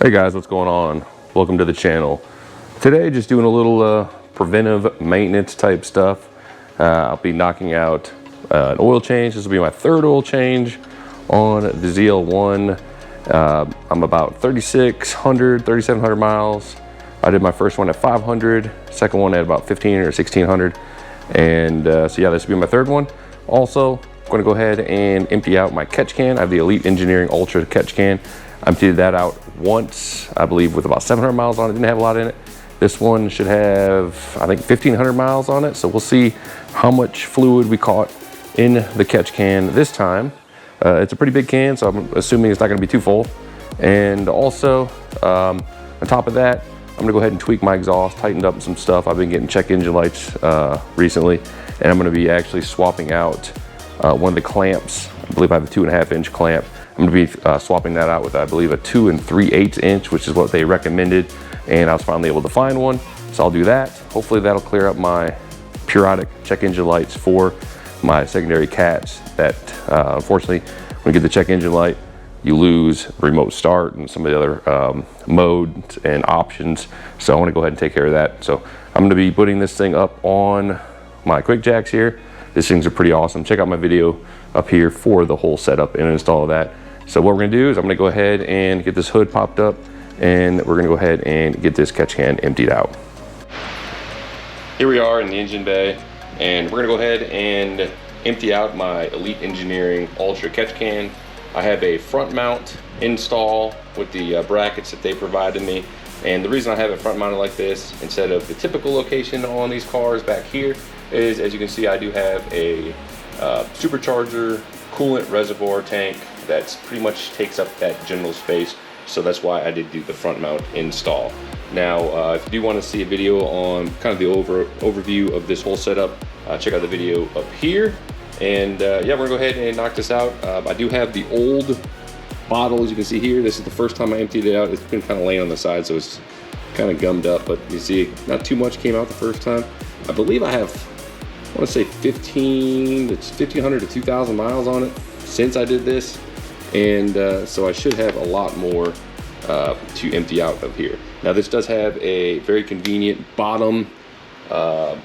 Hey guys, what's going on? Welcome to the channel. Today just doing a little preventive maintenance type stuff. I'll be knocking out an oil change. This will be my third oil change on the ZL1. I'm about 3,700 miles. I did my first one at 500, second one at about 15 or 1600. And so yeah, this will be my third one. Also, I'm going to go ahead and empty out my catch can. I have the Elite Engineering Ultra catch can. I emptied that out once, I believe, with about 700 miles on it. Didn't have a lot in it. This one should have, I think, 1,500 miles on it. So we'll see how much fluid we caught in the catch can this time. It's a pretty big can, so I'm assuming it's not going to be too full. And also, on top of that, I'm going to go ahead and tweak my exhaust, tightened up some stuff. I've been getting check engine lights recently, and I'm going to be actually swapping out one of the clamps. I believe I have a 2.5 inch clamp. I'm going to be swapping that out with, I believe, a 2 3/8 inch, which is what they recommended. And I was finally able to find one. So I'll do that. Hopefully that'll clear up my periodic check engine lights for my secondary cats that, unfortunately, when you get the check engine light, you lose remote start and some of the other modes and options. So I want to go ahead and take care of that. So I'm going to be putting this thing up on my quick jacks here. These things are pretty awesome. Check out my video up here for the whole setup and install of that. So what we're gonna do is I'm gonna go ahead and get this hood popped up, and we're gonna go ahead and get this catch can emptied out. Here we are in the engine bay, and we're gonna go ahead and empty out my Elite Engineering Ultra catch can. I have a front mount install with the brackets that they provided me. And the reason I have it front mounted like this instead of the typical location on these cars back here is, as you can see, I do have a supercharger coolant reservoir tank that pretty much takes up that general space. So that's why I did do the front mount install. Now, if you do want to see a video on kind of the overview of this whole setup, check out the video up here. And yeah, we're gonna go ahead and knock this out. I do have the old bottle, as you can see here. This is the first time I emptied it out. It's been kind of laying on the side, so it's kind of gummed up, but you see not too much came out the first time. I believe I have, I want to say 1,500 to 2,000 miles on it since I did this. And so I should have a lot more to empty out of here. Now this does have a very convenient bottom, I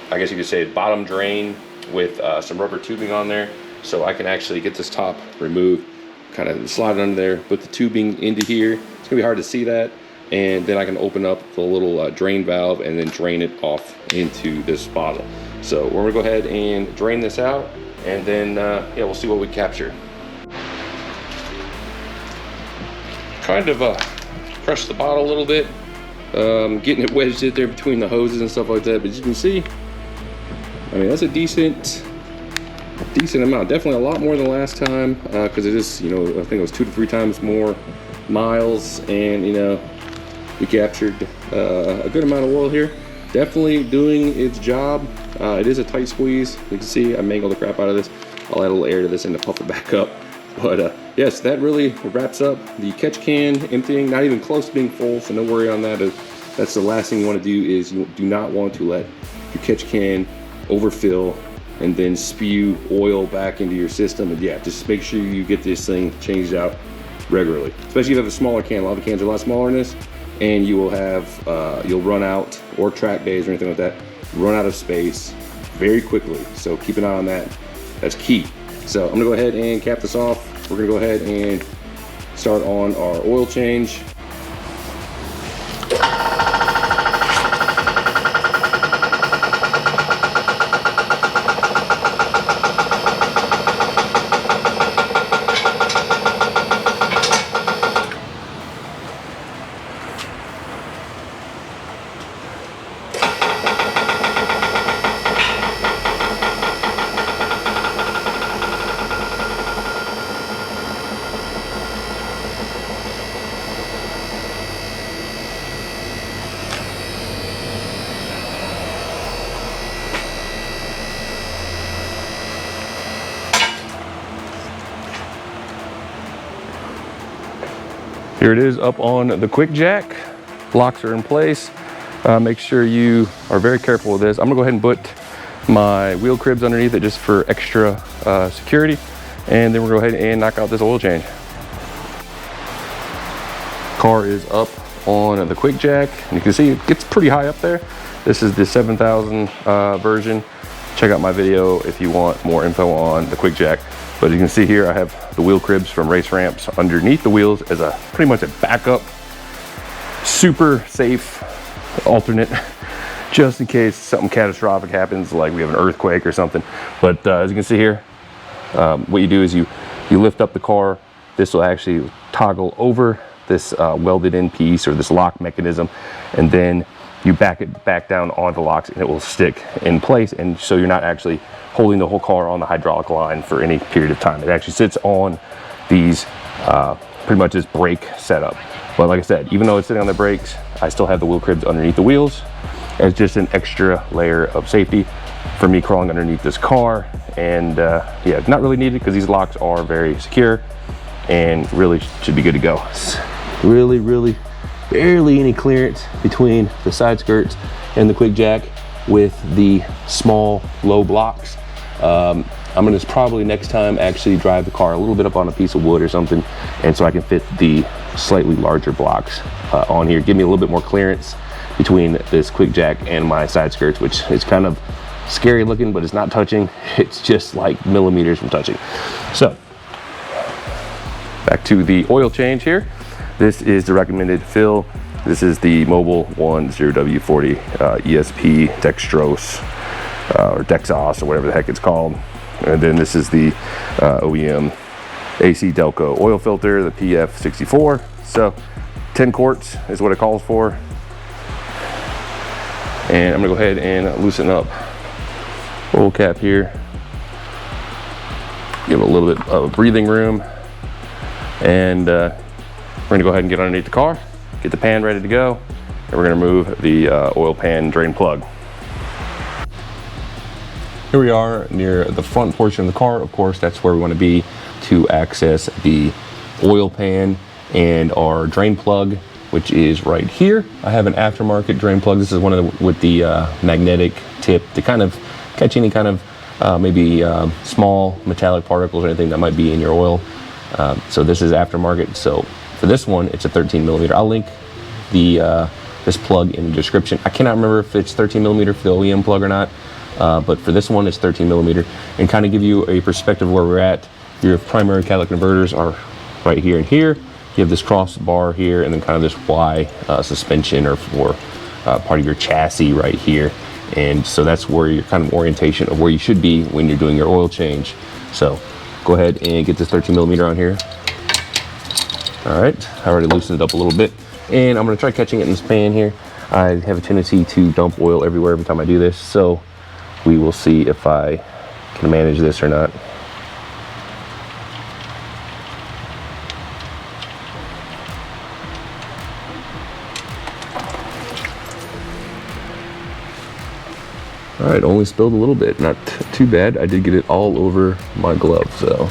guess you could say bottom drain with some rubber tubing on there. So I can actually get this top removed, kind of slide it under there, put the tubing into here. It's gonna be hard to see that. And then I can open up the little drain valve and then drain it off into this bottle. So we're gonna go ahead and drain this out, and then yeah, we'll see what we capture. Kind of crush the bottle a little bit, getting it wedged in there between the hoses and stuff like that. But as you can see, I mean, that's a decent amount. Definitely a lot more than last time, because it is, you know, I think it was 2 to 3 times more miles, and you know, we captured a good amount of oil here. Definitely doing its job. It is a tight squeeze. You can see I mangled the crap out of this. I'll add a little air to this and to puff it back up. But yes, that really wraps up the catch can emptying. Not even close to being full, so no worry on that. That's the last thing you want to do, is you do not want to let your catch can overfill and then spew oil back into your system. And yeah, just make sure you get this thing changed out regularly. Especially if you have a smaller can. A lot of the cans are a lot smaller than this, and you will have, you'll run out, or track days or anything like that, run out of space very quickly. So keep an eye on that. That's key. So I'm gonna go ahead and cap this off. We're gonna go ahead and start on our oil change. Here it is up on the quick jack. Locks are in place. Make sure you are very careful with this. I'm gonna go ahead and put my wheel cribs underneath it just for extra security. And then we're gonna go ahead and knock out this oil change. Car is up on the quick jack, and you can see it gets pretty high up there. This is the 7000 version. Check out my video if you want more info on the quick jack. But you can see here I have the wheel cribs from race ramps underneath the wheels as a pretty much a backup, super safe alternate, just in case something catastrophic happens, like we have an earthquake or something. But as you can see here, what you do is you lift up the car. This will actually toggle over this welded in piece or this lock mechanism, and then you back it back down onto the locks and it will stick in place, and so you're not actually holding the whole car on the hydraulic line for any period of time. It actually sits on these pretty much this brake setup. But like I said, even though it's sitting on the brakes, I still have the wheel cribs underneath the wheels as just an extra layer of safety for me crawling underneath this car. And yeah, not really needed because these locks are very secure and really should be good to go. It's really barely any clearance between the side skirts and the quick jack with the small low blocks. I'm gonna probably next time actually drive the car a little bit up on a piece of wood or something, and so I can fit the slightly larger blocks on here. Give me a little bit more clearance between this quick jack and my side skirts, which is kind of scary looking, but it's not touching. It's just like millimeters from touching. So back to the oil change here. This is the recommended fill. This is the Mobile 10W40 ESP dextrose or Dexos or whatever the heck it's called. And then this is the OEM AC Delco oil filter, the PF64. So 10 quarts is what it calls for. And I'm gonna go ahead and loosen up oil cap here. Give it a little bit of breathing room. And we're gonna go ahead and get underneath the car, get the pan ready to go, and we're gonna remove the oil pan drain plug. Here we are near the front portion of the car. Of course, that's where we want to be to access the oil pan and our drain plug, which is right here. I have an aftermarket drain plug. This is one of the with the magnetic tip to kind of catch any kind of maybe small metallic particles or anything that might be in your oil. So this is aftermarket. So for this one, it's a 13 millimeter. I'll link the this plug in the description. I cannot remember if it's 13 millimeter for the OEM plug or not. But for this one, it's 13 millimeter, and kind of give you a perspective where we're at. Your primary catalytic converters are right here and here. You have this cross bar here, and then kind of this Y suspension or part of your chassis right here. And so that's where your kind of orientation of where you should be when you're doing your oil change. So go ahead and get this 13 millimeter on here. All right, I already loosened it up a little bit, and I'm gonna try catching it in this pan here. I have a tendency to dump oil everywhere every time I do this, so we will see if I can manage this or not. All right, only spilled a little bit, not too bad. I did get it all over my glove, so.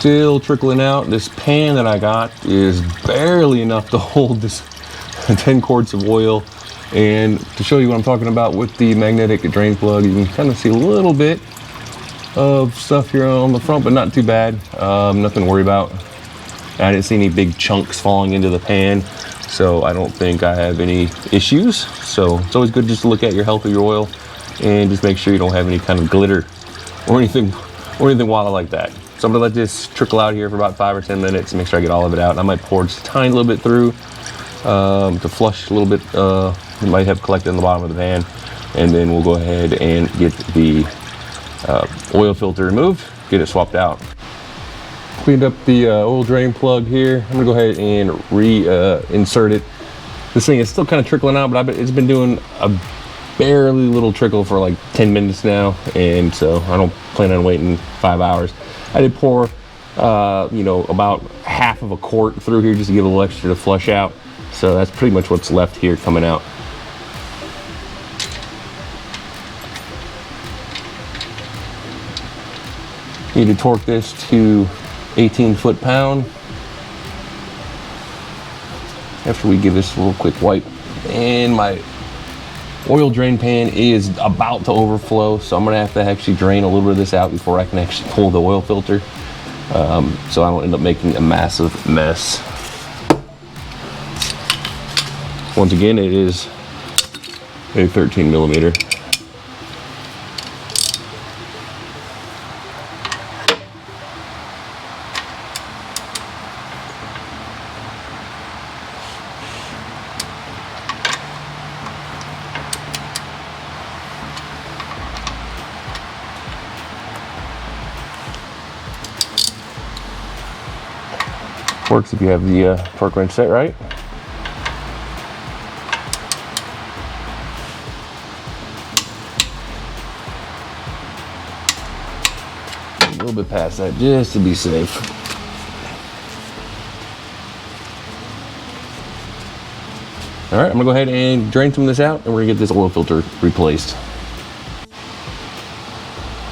Still trickling out. This pan that I got is barely enough to hold this 10 quarts of oil. And to show you what I'm talking about with the magnetic drain plug, you can kind of see a little bit of stuff here on the front, but not too bad. Nothing to worry about. I didn't see any big chunks falling into the pan, so I don't think I have any issues. So it's always good just to look at your health of your oil and just make sure you don't have any kind of glitter or anything wild like that. So I'm gonna let this trickle out here for about 5 or 10 minutes and make sure I get all of it out. And I might pour just a tiny little bit through to flush a little bit. It might have collected in the bottom of the pan. And then we'll go ahead and get the oil filter removed, get it swapped out. Cleaned up the oil drain plug here. I'm gonna go ahead and reinsert it. This thing is still kind of trickling out, but it's been doing a barely little trickle for like 10 minutes now. And so I don't plan on waiting 5 hours. I did pour, you know, about half of a quart through here just to give a little extra to flush out. So that's pretty much what's left here coming out. Need to torque this to 18 foot-pound. After we give this a little quick wipe, and my oil drain pan is about to overflow, so I'm gonna have to actually drain a little bit of this out before I can actually pull the oil filter, so I don't end up making a massive mess. Once again, it is a 13 millimeter. Works if you have the torque wrench set right. A little bit past that just to be safe. All right, I'm gonna go ahead and drain some of this out, and we're gonna get this oil filter replaced.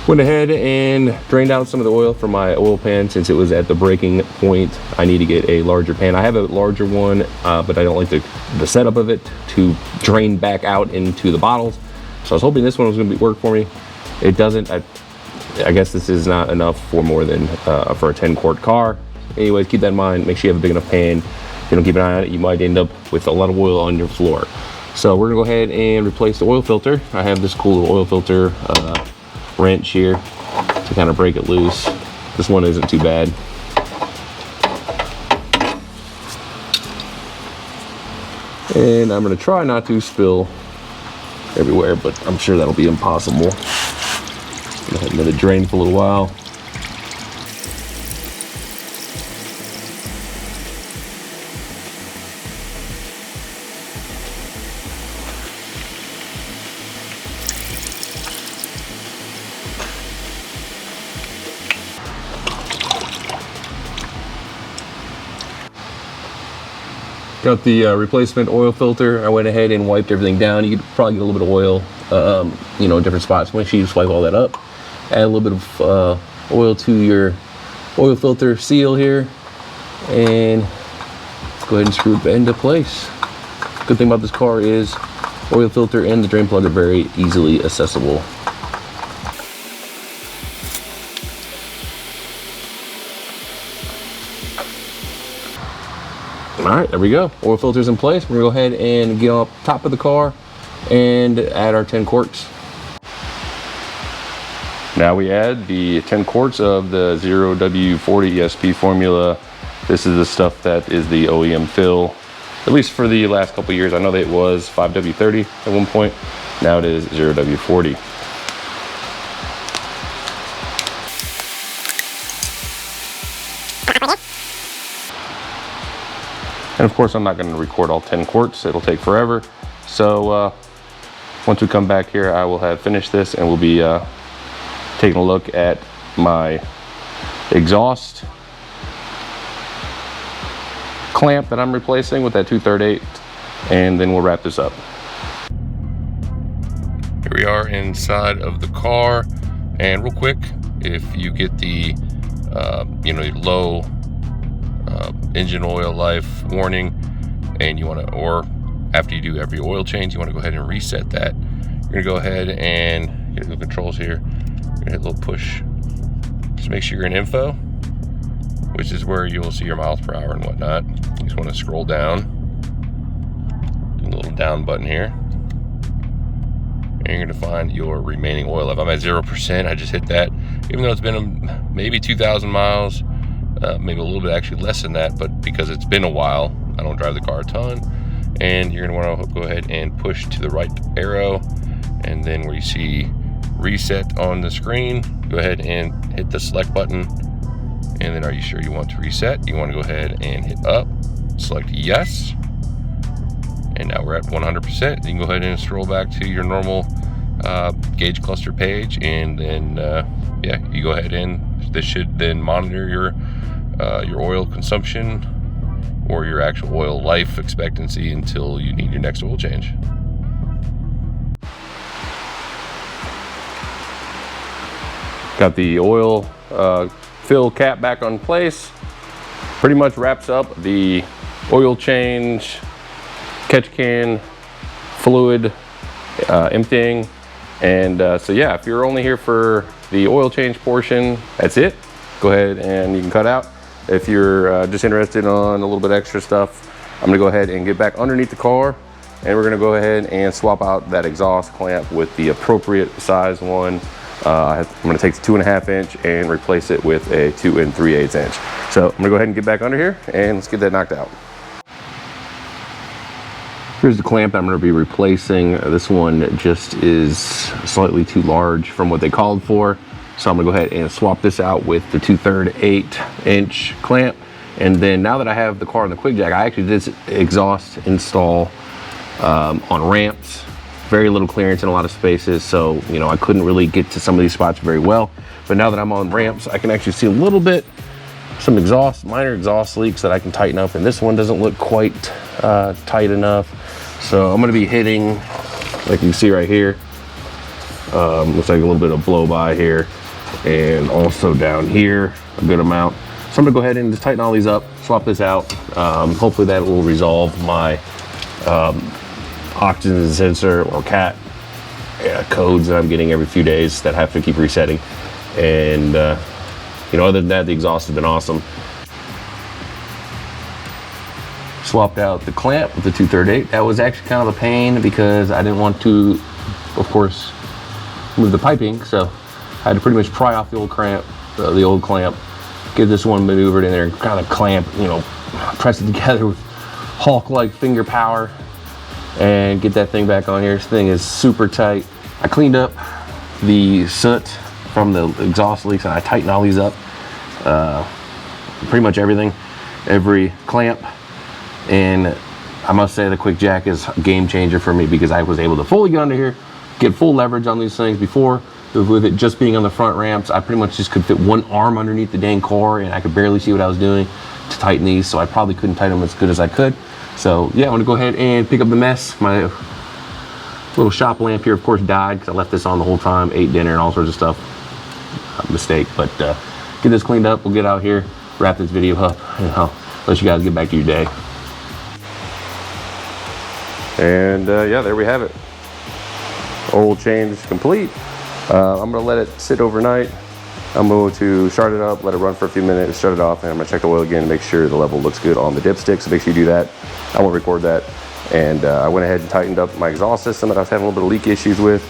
Went ahead and drained out some of the oil from my oil pan. Since it was at the breaking point, I need to get a larger pan. I have a larger one, but I don't like the setup of it to drain back out into the bottles. So I was hoping this one was going to work for me. It doesn't. I guess this is not enough for more than for a 10-quart car. Anyways, keep that in mind. Make sure you have a big enough pan. If you don't keep an eye on it, you might end up with a lot of oil on your floor. So we're gonna go ahead and replace the oil filter. I have this cool oil filter wrench here to kind of break it loose. This one isn't too bad. And I'm going to try not to spill everywhere, but I'm sure that'll be impossible. Go ahead and let it drain for a little while. Got the replacement oil filter. I went ahead and wiped everything down. You could probably get a little bit of oil, you know, in different spots. Make sure you just wipe all that up. Add a little bit of oil to your oil filter seal here, and go ahead and screw it into place. Good thing about this car is oil filter and the drain plug are very easily accessible. All right, there we go. Oil filter's in place. We're gonna go ahead and get on top of the car and add our 10 quarts. Now we add the 10 quarts of the 0W40 ESP formula. This is the stuff that is the OEM fill, at least for the last couple of years. I know that it was 5W30 at one point. Now it is 0W40. And of course, I'm not going to record all 10 quarts. It'll take forever. So once we come back here, I will have finished this, and we'll be taking a look at my exhaust clamp that I'm replacing with that 2/3/8, and then we'll wrap this up. Here we are inside of the car, and real quick, if you get the you know, low engine oil life warning, and you want to, or after you do every oil change, you want to go ahead and reset that. You're gonna go ahead and get the controls here. You're gonna hit a little push. Just make sure you're in info, which is where you will see your miles per hour and whatnot. You just want to scroll down, do a little down button here, and you're gonna find your remaining oil life. I'm at 0%. I just hit that, even though it's been maybe 2,000 miles. Maybe a little bit actually less than that, but because it's been a while, I don't drive the car a ton. And you're gonna wanna go ahead and push to the right arrow, and then where you see reset on the screen, go ahead and hit the select button. And then, are you sure you want to reset? You wanna go ahead and hit up, select yes. And now we're at 100%. You can go ahead and scroll back to your normal gauge cluster page, and then yeah, you go ahead and this should then monitor your oil consumption or your actual oil life expectancy until you need your next oil change. All Got the oil fill cap back on place. Pretty much wraps up the oil change, catch can, fluid emptying. And so yeah, if you're only here for the oil change portion, that's it. Go ahead and you can cut out. If you're just interested on a little bit extra stuff, I'm gonna go ahead and get back underneath the car, and we're gonna go ahead and swap out that exhaust clamp with the appropriate size one. I'm gonna take the 2.5 inch and replace it with a 2 3/8 inch. So I'm gonna go ahead and get back under here and let's get that knocked out. Here's the clamp I'm gonna be replacing. This one just is slightly too large from what they called for. So I'm gonna go ahead and swap this out with the 2/3 8-inch clamp. And then now that I have the car in the quick jack, I actually did this exhaust install on ramps. Very little clearance in a lot of spaces, so you know I couldn't really get to some of these spots very well. But now that I'm on ramps, I can actually see a little bit, some minor exhaust leaks that I can tighten up, and this one doesn't look quite tight enough. So I'm gonna be hitting, like you can see right here, looks like a little bit of blow by here, and also down here, a good amount. So I'm gonna go ahead and just tighten all these up, swap this out. Hopefully that will resolve my oxygen sensor or CAT codes that I'm getting every few days that have to keep resetting. And you know, other than that, the exhaust has been awesome. Swapped out the clamp with the 2/3 8. That was actually kind of a pain because I didn't want to, of course, move the piping, so I had to pretty much pry off the old clamp, get this one maneuvered in there and kind of clamp, you know, press it together with Hulk-like finger power and get that thing back on here. This thing is super tight. I cleaned up the soot from the exhaust leaks and I tightened all these up. Pretty much everything, every clamp. And I must say the quick jack is a game changer for me because I was able to fully get under here, get full leverage on these things. Before, with it just being on the front ramps, I pretty much just could fit one arm underneath the dang car and I could barely see what I was doing to tighten these, so I probably couldn't tighten them as good as I could. So yeah, I'm gonna go ahead and pick up the mess. My little shop lamp here, of course, died because I left this on the whole time, ate dinner and all sorts of stuff. Mistake, but get this cleaned up, we'll get out here, wrap this video up, and I'll let you guys get back to your day. And yeah, there we have it. Oil change complete. I'm gonna let it sit overnight. I'm going to start it up, let it run for a few minutes, shut it off, and I'm gonna check the oil again, make sure the level looks good on the dipstick. So make sure you do that. I won't record that. And I went ahead and tightened up my exhaust system that I was having a little bit of leak issues with.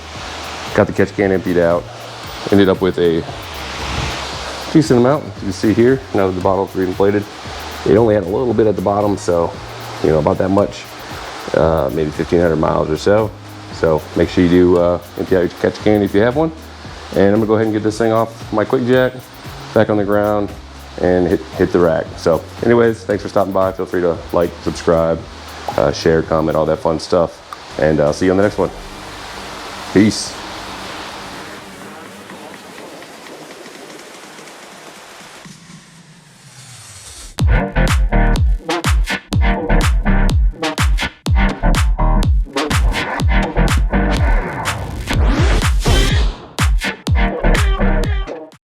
Got the catch can emptied out. Ended up with a decent amount. You can see here, now that the bottle's reinflated. It only had a little bit at the bottom, so you know, about that much. Maybe 1,500 miles or so. So make sure you do empty out your catch can if you have one. And I'm gonna go ahead and get this thing off my quick jack, back on the ground, and hit the rack. So anyways, thanks for stopping by. Feel free to like, subscribe, share, comment, all that fun stuff. And I'll see you on the next one. Peace.